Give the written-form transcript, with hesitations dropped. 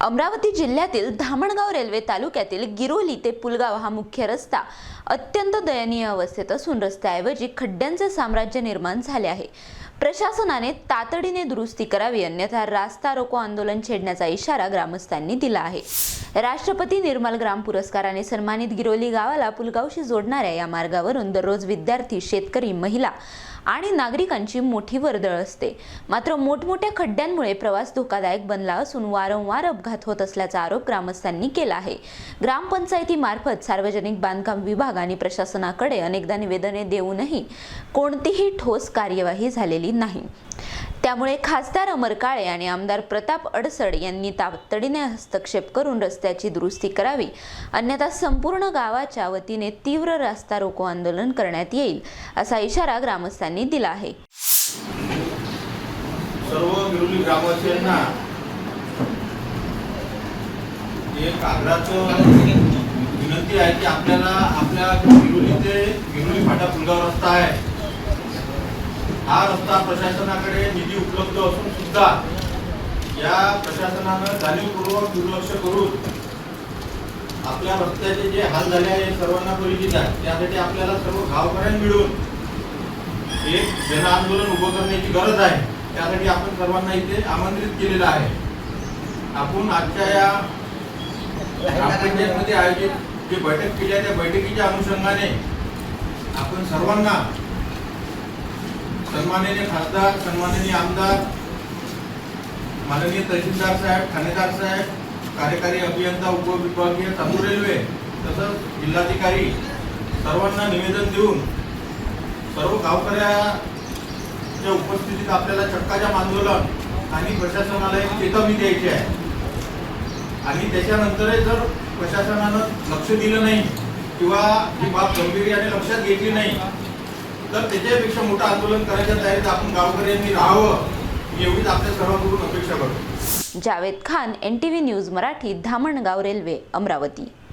अमरावती जिल्ह्यातील धामणगाव रेल्वे तालुक्यातील गिरोली ते पुलगाव हा मुख्य रस्ता अत्यंत दयनीय अवस्थेत असून रस्त्याऐवजी खड्ड्यांचे साम्राज्य निर्माण झाले आहे। प्रशासनाने तातडीने दुरुस्ती करावी, अन्यथा रास्ता रोको आंदोलन छेडण्याचा इशारा ग्रामस्थांनी दिला आहे। राष्ट्रपती निर्मल ग्राम पुरस्काराने सन्मानित गिरोली गावाला पुलगावशी जोडणाऱ्या या मार्गावरून दररोज विद्यार्थी, शेतकरी, महिला आणि नागरिकांची मोठी वर्दळ असते। मात्र मोठमोठ्या खड्ड्यांमुळे प्रवास धोकादायक बनला असून वारंवार अपघात होत असल्याचा आरोप ग्रामस्थांनी केला आहे। ग्रामपंचायतीमार्फत सार्वजनिक बांधकाम विभाग आणि प्रशासनाकडे अनेकदा निवेदने देऊनही कोणतीही ठोस कार्यवाही झालेली नाही। त्यामुळे खासदार अमर काळे आणि आमदार प्रताप अडसड यांनी तातडीने हस्तक्षेप करून रस्त्याची दुरुस्ती करावी, अन्यथा संपूर्ण गावाच्या वतीने तीव्र रास्ता रोको आंदोलन करण्यात येईल असा इशारा ग्रामस्थांनी दिला आहे। सर्व गिरोली ग्रामवासियांना एक आग्रहाचं विनंती आहे की आपल्याला आपल्या गिरोली ते गिरोली फाटा पुलगाव रस्ता आहे, हा रस्ता प्रशासनाकडे निधी उपलब्ध असून सुद्धा या प्रशासनानं जाणीवपूर्वक दुर्लक्ष करून आपल्या रस्त्याचे जे हाल झाले आहे सर्वांना परिचित आहे। त्यासाठी आपल्याला सर्व गावकऱ्यांनी मिळून एक जन आंदोलन उभं करण्याची गरज आहे। त्यासाठी आपण सर्वांना इथे आमंत्रित केलेलं आहे। आपण आजच्या या ग्रामपंचायतमध्ये आयोजित जी बैठक केली आहे त्या बैठकीच्या अनुषंगाने आपण सर्वांना सन्माननीय खासदार, सन्माननीय आमदार, माननीय तहसीलदार साहेब, ठाणेदार साहेब, कार्यकारी अभियंता, उपविभागीय, चालू रेल्वे तसंच जिल्हाधिकारी सर्वांना निवेदन देऊन सर्व गावकऱ्यांच्या उपस्थितीत आपल्याला चक्काजाम आंदोलन आणि प्रशासनाला एक चेतावणी द्यायची आहे। आणि त्याच्यानंतरही जर प्रशासनानं लक्ष दिलं नाही किंवा ही बाब गंभीर्याने लक्षात घेतली नाही तर त्याच्यापेक्षा मोठं आंदोलन करायच्या तयारीत आपण गावकऱ्यांनी राहावं, एवढीच आपल्या सर्वांकडून अपेक्षा करतो। Javed Khan, NTV news Marathi, Dhamangaon railway, Amravati.